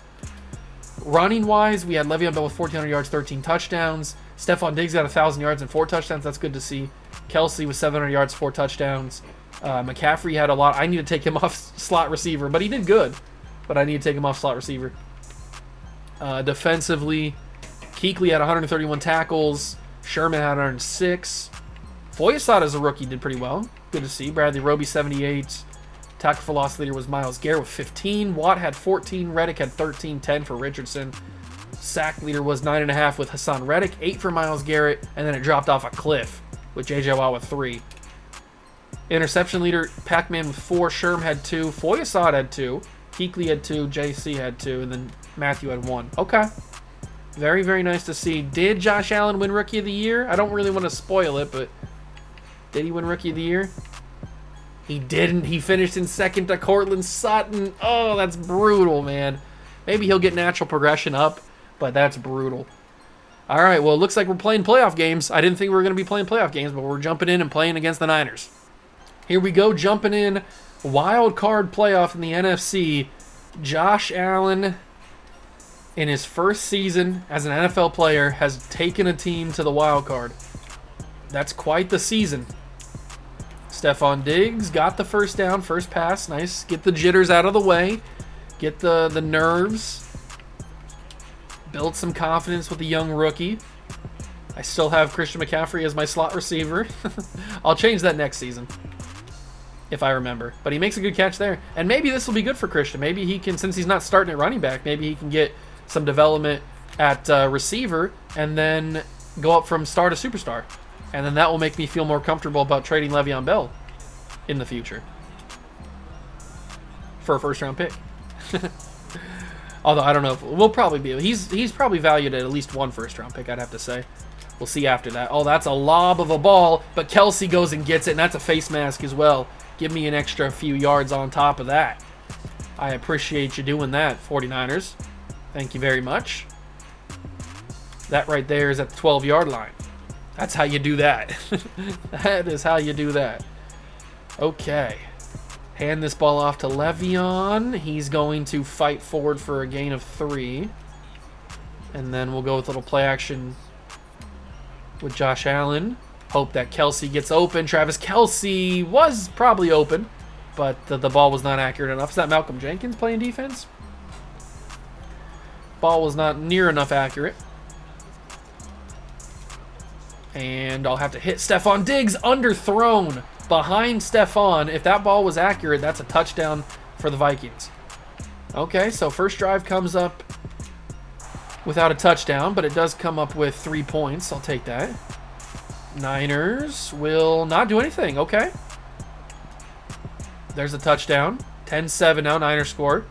Running-wise, we had Le'Veon Bell with 1,400 yards, 13 touchdowns. Stephon Diggs got 1,000 yards and 4 touchdowns. That's good to see. Kelce with 700 yards, 4 touchdowns. McCaffrey had a lot. I need to take him off slot receiver, but he did good. But I need to take him off slot receiver. Defensively, Kuechly had 131 tackles. Sherman had 106. Foyesade as a rookie did pretty well. Good to see. Bradley Roby, 78. Tackle for loss leader was Myles Garrett with 15. Watt had 14. Reddick had 13. 10 for Richardson. Sack leader was 9.5 with Hassan Reddick. 8 for Myles Garrett. And then it dropped off a cliff with J.J. Watt with 3. Interception leader, Pac-Man with 4. Sherm had 2. Foyesade had 2. Keekly had 2, JC had 2, and then Matthew had 1. Okay. Very, very nice to see. Did Josh Allen win Rookie of the Year? I don't really want to spoil it, but did he win Rookie of the Year? He didn't. He finished in second to Cortland Sutton. Oh, that's brutal, man. Maybe he'll get natural progression up, but that's brutal. All right, well, it looks like we're playing playoff games. I didn't think we were going to be playing playoff games, but we're jumping in and playing against the Niners. Here we go, jumping in. Wild card playoff in the NFC. Josh Allen, in his first season as an NFL player, has taken a team to the wild card. That's quite the season. Stephon Diggs got the first down, first pass. Nice. Get the jitters out of the way. Get the nerves. Build some confidence with the young rookie. I still have Christian McCaffrey as my slot receiver. I'll change that next season, if I remember. But he makes a good catch there. And maybe this will be good for Christian. Maybe he can, since he's not starting at running back, maybe he can get some development at receiver and then go up from star to superstar. And then that will make me feel more comfortable about trading Le'Veon Bell in the future for a first-round pick. Although I don't know if we'll probably be. He's probably valued at least 1 first-round pick, I'd have to say. We'll see after that. Oh, that's a lob of a ball, but Kelsey goes and gets it, and that's a face mask as well. Give me an extra few yards on top of that. I appreciate you doing that, 49ers. Thank you very much. That right there is at the 12-yard line. That's how you do that. That is how you do that. Okay. Hand this ball off to Le'Veon. He's going to fight forward for a gain of 3. And then we'll go with a little play action with Josh Allen. Hope that Kelsey gets open. Travis Kelsey was probably open, but the ball was not accurate enough. Is that Malcolm Jenkins playing defense? Ball was not near enough accurate. And I'll have to hit Stephon Diggs, underthrown behind Stephon. If that ball was accurate, that's a touchdown for the Vikings. Okay, so first drive comes up without a touchdown, but it does come up with 3 points. I'll take that. Niners will not do anything. Okay. There's a touchdown. 10-7 now. Niners score.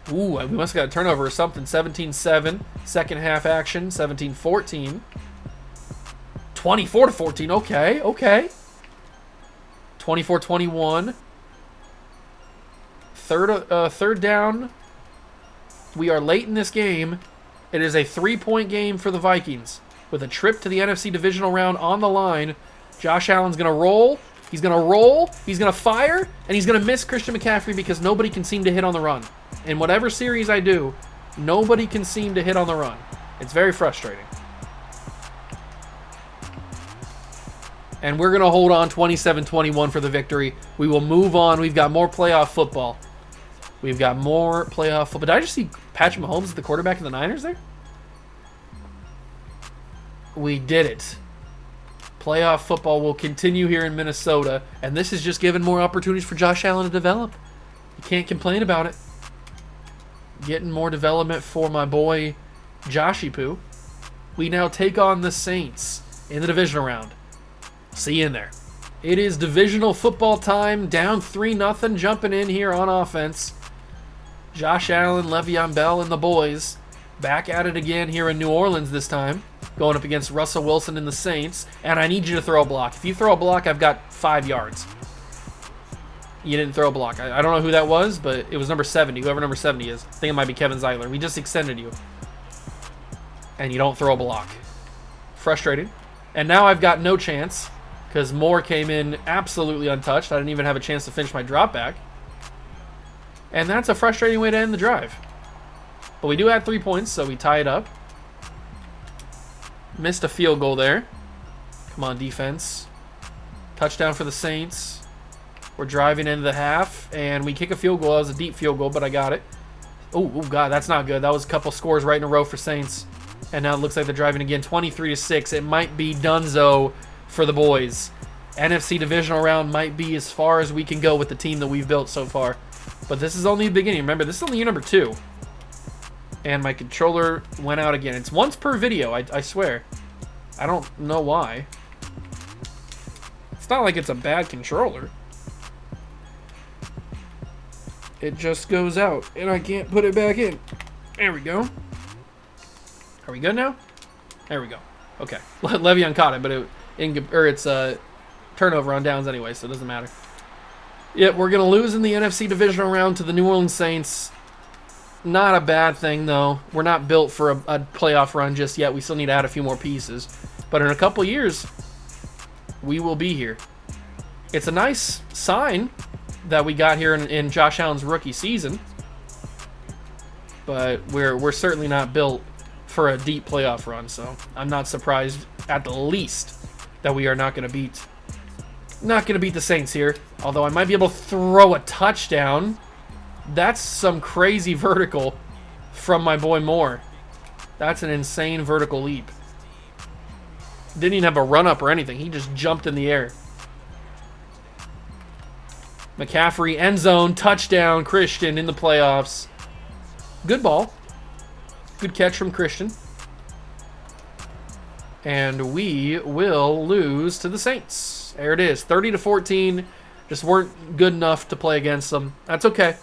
Ooh, we must have got a turnover or something. 17-7. Second half action. 17-14. 24-14. Okay, okay. 24-21. Third down. We are late in this game. It is a 3-point game for the Vikings with a trip to the NFC divisional round on the line. Josh Allen's going to roll. He's going to roll. He's going to fire. And he's going to miss Christian McCaffrey because nobody can seem to hit on the run. In whatever series I do, nobody can seem to hit on the run. It's very frustrating. And we're going to hold on 27-21 for the victory. We will move on. We've got more playoff football. We've got more playoff football. Did I just see Patrick Mahomes as the quarterback of the Niners there? We did it. Playoff football will continue here in Minnesota, and this is just giving more opportunities for Josh Allen to develop. You can't complain about it. Getting more development for my boy Joshy Poo. We now take on the Saints in the divisional round. See you in there. It is divisional football time. Down 3-0, jumping in here on offense. Josh Allen, Le'Veon Bell, and the boys back at it again here in New Orleans this time. Going up against Russell Wilson and the Saints. And I need you to throw a block. If you throw a block, I've got 5 yards. You didn't throw a block. I don't know who that was, but it was number 70. Whoever number 70 is. I think it might be Kevin Zeiler. We just extended you. And you don't throw a block. Frustrating. And now I've got no chance because Moore came in absolutely untouched. I didn't even have a chance to finish my drop back. And that's a frustrating way to end the drive. But we do add 3 points, so we tie it up. Missed a field goal there. Come on, defense. Touchdown for the Saints. We're driving into the half, and we kick a field goal. That was a deep field goal, but I got it. Oh, God, that's not good. That was a couple scores right in a row for Saints. And now it looks like they're driving again, 23-6. It might be donezo for the boys. NFC divisional round might be as far as we can go with the team that we've built so far. But this is only the beginning. Remember, this is only year number 2. And my controller went out again. It's once per video, I swear. I don't know why. It's not like it's a bad controller. it just goes out, and I can't put it back in. There we go. Are we good now? There we go. Okay. Le'Veon caught it, but it's turnover on downs anyway, so it doesn't matter. Yep, we're going to lose in the NFC divisional round to the New Orleans Saints. Not a bad thing, though. We're not built for a playoff run just yet. We still need to add a few more pieces. But in a couple years, we will be here. It's a nice sign that we got here in Josh Allen's rookie season. But we're certainly not built for a deep playoff run, so I'm not surprised at the least that we are not going to beat the Saints here. Although I might be able to throw a touchdown. That's some crazy vertical from my boy Moore. That's an insane vertical leap. Didn't even have a run up or anything. He just jumped in the air. McCaffrey, end zone, touchdown, Christian in the playoffs. Good ball. Good catch from Christian. And we will lose to the Saints. There it is, 30-14. Just weren't good enough to play against them. That's okay,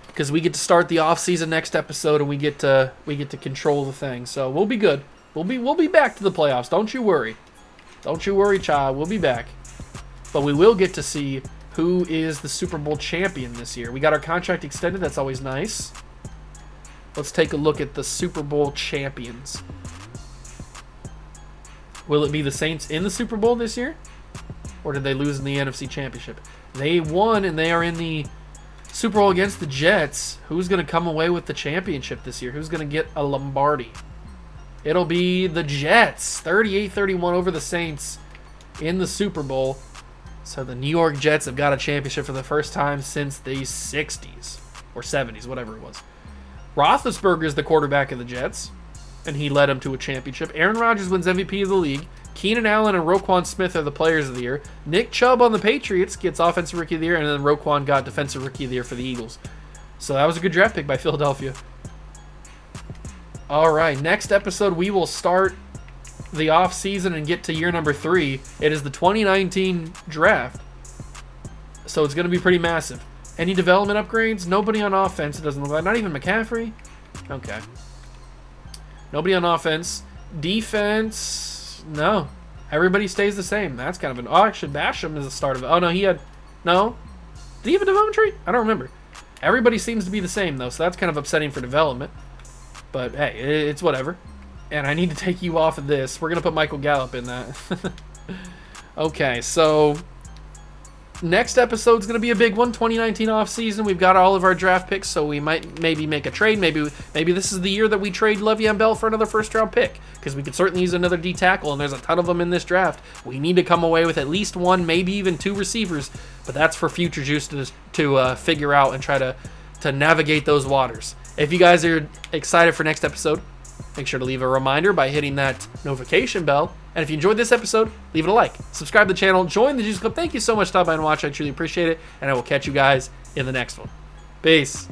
because we get to start the offseason next episode, and we get to control the thing. So we'll be good. We'll be back to the playoffs. Don't you worry. Don't you worry, child. We'll be back. But we will get to see who is the Super Bowl champion this year. We got our contract extended. That's always nice. Let's take a look at the Super Bowl champions. Will it be the Saints in the Super Bowl this year? Or did they lose in the NFC Championship? They won, and they are in the Super Bowl against the Jets. Who's going to come away with the championship this year? Who's going to get a Lombardi? It'll be the Jets. 38-31 over the Saints in the Super Bowl. So the New York Jets have got a championship for the first time since the 60s. Or 70s, whatever it was. Roethlisberger is the quarterback of the Jets, and he led them to a championship. Aaron Rodgers wins MVP of the league. Keenan Allen and Roquan Smith are the players of the year. Nick Chubb on the Patriots gets Offensive Rookie of the Year, and then Roquan got Defensive Rookie of the Year for the Eagles. So that was a good draft pick by Philadelphia. All right, next episode we will start the offseason and get to year number 3. It is the 2019 draft, so it's going to be pretty massive. Any development upgrades? Nobody on offense, it doesn't look like. Not even McCaffrey? Okay. Nobody on offense. Defense? No. Everybody stays the same. That's kind of an... Oh, actually, Basham is the start of it. Oh, no, he had... No? Did he have a development tree? I don't remember. Everybody seems to be the same, though, so that's kind of upsetting for development. But, hey, it's whatever. And I need to take you off of this. We're going to put Michael Gallup in that. Okay, so... Next episode's going to be a big one, 2019 offseason. We've got all of our draft picks, so we might maybe make a trade. Maybe this is the year that we trade Le'Veon Bell for another first-round pick, because we could certainly use another D tackle, and there's a ton of them in this draft. We need to come away with at least one, maybe even 2 receivers, but that's for future juice to figure out and try to navigate those waters. If you guys are excited for next episode, make sure to leave a reminder by hitting that notification bell. And if you enjoyed this episode, leave it a like. Subscribe to the channel. Join the Juice Club. Thank you so much for stopping by and watching. I truly appreciate it. And I will catch you guys in the next one. Peace.